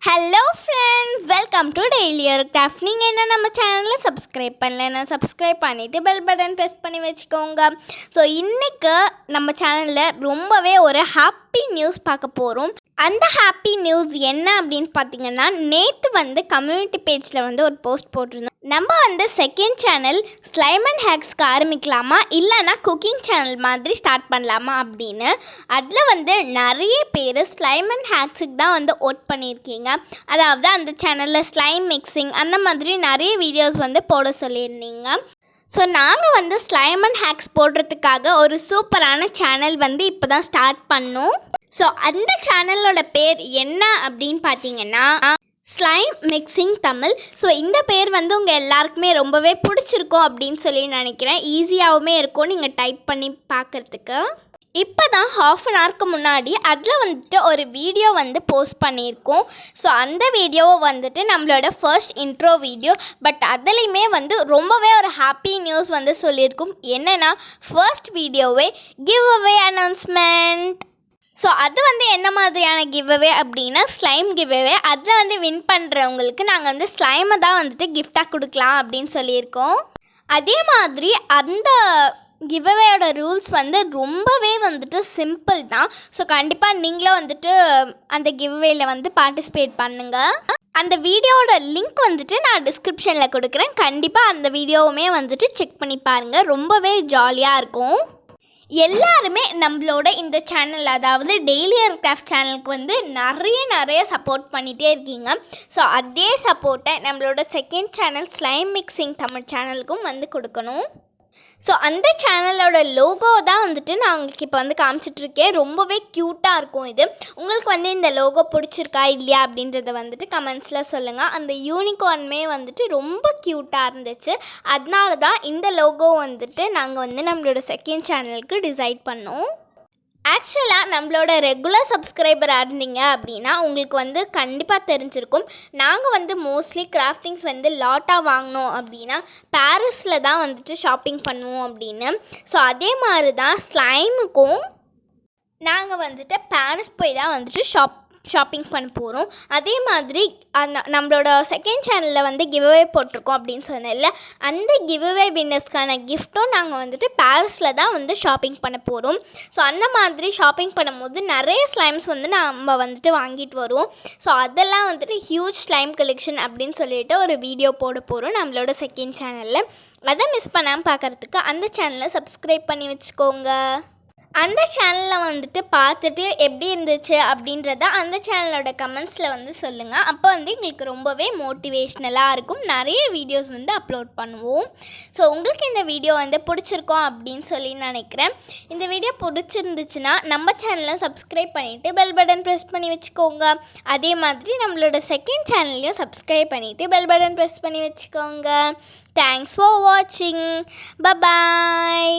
Hello friends, welcome to daily ஒரு craft. நீங்கள் என்ன நம்ம சேனலில் சப்ஸ்கிரைப் பண்ணலைன்னா சப்ஸ்கிரைப் பண்ணிவிட்டு பெல் பட்டன் ப்ரெஸ் பண்ணி வச்சுக்கோங்க. ஸோ இன்றைக்கு நம்ம சேனலில் ரொம்பவே ஒரு ஹாப்பி நியூஸ் பார்க்க போகிறோம். அந்த ஹாப்பி நியூஸ் என்ன அப்படின்னு பார்த்தீங்கன்னா, நேற்று கம்யூனிட்டி பேஜில் ஒரு போஸ்ட் போட்டிருந்தோம். நம்ம செகண்ட் சேனல் ஸ்லைம் அண்ட் ஹேக்ஸ்க்கு ஆரம்பிக்கலாமா இல்லைனா குக்கிங் சேனல் மாதிரி ஸ்டார்ட் பண்ணலாமா அப்படின்னு. அதில் நிறைய பேர் ஸ்லைம் அண்ட் ஹேக்ஸுக்கு தான் ஓட் பண்ணியிருக்கீங்க. அதாவது அந்த சேனலில் ஸ்லைம் மிக்சிங் அந்த மாதிரி நிறைய வீடியோஸ் போட சொல்லியிருந்தீங்க. ஸோ நாங்கள் ஸ்லைம் அண்ட் ஹேக்ஸ் போடுறதுக்காக ஒரு சூப்பரான சேனல் இப்போ தான் ஸ்டார்ட் பண்ணோம். ஸோ அந்த சேனலோட பேர் என்ன அப்படின்னு பார்த்தீங்கன்னா, ஸ்லைம் மிக்சிங் தமிழ். ஸோ இந்த பேர் உங்கள் எல்லாருக்குமே ரொம்பவே பிடிச்சிருக்கும் அப்படின்னு சொல்லி நினைக்கிறேன். ஈஸியாகவுமே இருக்கும் நீங்கள் டைப் பண்ணி பார்க்குறதுக்கு. இப்போ தான் ஹாஃப் அன் ஹவருக்கு முன்னாடி அதில் ஒரு வீடியோ போஸ்ட் பண்ணியிருக்கோம். ஸோ அந்த வீடியோவை நம்மளோட ஃபர்ஸ்ட் இன்ட்ரோ வீடியோ. பட் அதுலேயுமே ரொம்பவே ஒரு ஹாப்பி நியூஸ் சொல்லியிருக்கோம். என்னென்னா, ஃபர்ஸ்ட் வீடியோவே கிவ் அவே அனௌன்ஸ்மெண்ட். ஸோ அது என்ன மாதிரியான கிவ் அவே அப்படின்னா, ஸ்லைம் கிவ் அவே. அதில் வின் பண்ணுறவங்களுக்கு நாங்கள் ஸ்லைமை தான் கிஃப்டாக கொடுக்கலாம் அப்படின்னு சொல்லியிருக்கோம். அதே மாதிரி அந்த கிவ் அவேயோட ரூல்ஸ் ரொம்பவே சிம்பிள் தான். ஸோ கண்டிப்பாக நீங்களும் அந்த கிவ் அவேயில் பார்ட்டிசிபேட் பண்ணுங்கள். அந்த வீடியோவோட லிங்க் நான் டிஸ்கிரிப்ஷனில் கொடுக்குறேன். கண்டிப்பாக அந்த வீடியோவுமே செக் பண்ணி பாருங்கள். ரொம்பவே ஜாலியாக இருக்கும். எல்லாருமே நம்மளோட இந்த சேனல், அதாவது டெய்லி ஒரு கிராஃப்ட் சேனலுக்கு நிறைய சப்போர்ட் பண்ணிகிட்டே இருக்கீங்க. ஸோ அதே சப்போர்ட்டை நம்மளோட second channel slime mixing Tamil சேனலுக்கும் கொடுக்கணும். ஸோ அந்த சேனலோட லோகோ தான் நான் உங்களுக்கு இப்போ காமிச்சிட்ருக்கேன். ரொம்பவே க்யூட்டாக இருக்கும். இது உங்களுக்கு இந்த லோகோ பிடிச்சிருக்கா இல்லையா அப்படின்றத கமெண்ட்ஸில் சொல்லுங்கள். அந்த யூனிகார்னுமே ரொம்ப க்யூட்டாக இருந்துச்சு. அதனால தான் இந்த லோகோ நாங்கள் நம்மளோட செகண்ட் சேனலுக்கு டிசைட் பண்ணோம். ஆக்சுவலாக நம்மளோட ரெகுலர் சப்ஸ்கிரைபராக இருந்தீங்க அப்படின்னா உங்களுக்கு கண்டிப்பாக தெரிஞ்சிருக்கும். நாங்கள் மோஸ்ட்லி கிராஃப்டிங்ஸ் லாட்டாக வாங்கினோம் அப்படின்னா பாரிஸில் தான் ஷாப்பிங் பண்ணுவோம் அப்படின்னு. ஸோ அதே மாதிரி தான் ஸ்லைமுக்கும் நாங்கள் பாரிஸ் போய் தான் ஷாப்பிங் பண்ண போகிறோம். அதே மாதிரி நம்மளோட செகண்ட் சேனலில் கிவ்அவே போட்டிருக்கோம் அப்படின்னு சொன்னேன்ல, அந்த கிவ்அவே வின்னர்ஸ்க்கான கிஃப்ட்டும் நாங்கள் பாரிஸில் தான் ஷாப்பிங் பண்ண போகிறோம். ஸோ அந்த மாதிரி ஷாப்பிங் பண்ணும்போது நிறைய ஸ்லைம்ஸ் நம்ம வாங்கிட்டு வருவோம். ஸோ அதெல்லாம் ஹியூஜ் ஸ்லைம் கலெக்ஷன் அப்படின்னு சொல்லிட்டு ஒரு வீடியோ போட போகிறோம் நம்மளோட செகண்ட் சேனலில். அதை மிஸ் பண்ணாமல் பார்க்குறதுக்கு அந்த சேனலை சப்ஸ்கிரைப் பண்ணி வச்சுக்கோங்க. அந்த சேனலில் பார்த்துட்டு எப்படி இருந்துச்சு அப்படின்றத அந்த சேனலோட கமெண்ட்ஸில் சொல்லுங்கள். அப்போ எங்களுக்கு ரொம்பவே மோட்டிவேஷ்னலாக இருக்கும். நிறைய வீடியோஸ் அப்லோட் பண்ணுவோம். ஸோ உங்களுக்கு இந்த வீடியோ பிடிச்சிருக்கோம் அப்படின்னு சொல்லி நினைக்கிறேன். இந்த வீடியோ பிடிச்சிருந்துச்சுன்னா நம்ம சேனலை சப்ஸ்கிரைப் பண்ணிவிட்டு பெல் பட்டன் ப்ரெஸ் பண்ணி வச்சுக்கோங்க. அதே மாதிரி நம்மளோட செகண்ட் சேனல்லையும் சப்ஸ்கிரைப் பண்ணிவிட்டு பெல் பட்டன் ப்ரெஸ் பண்ணி வச்சுக்கோங்க. தேங்க்ஸ் ஃபார் வாட்சிங். பை.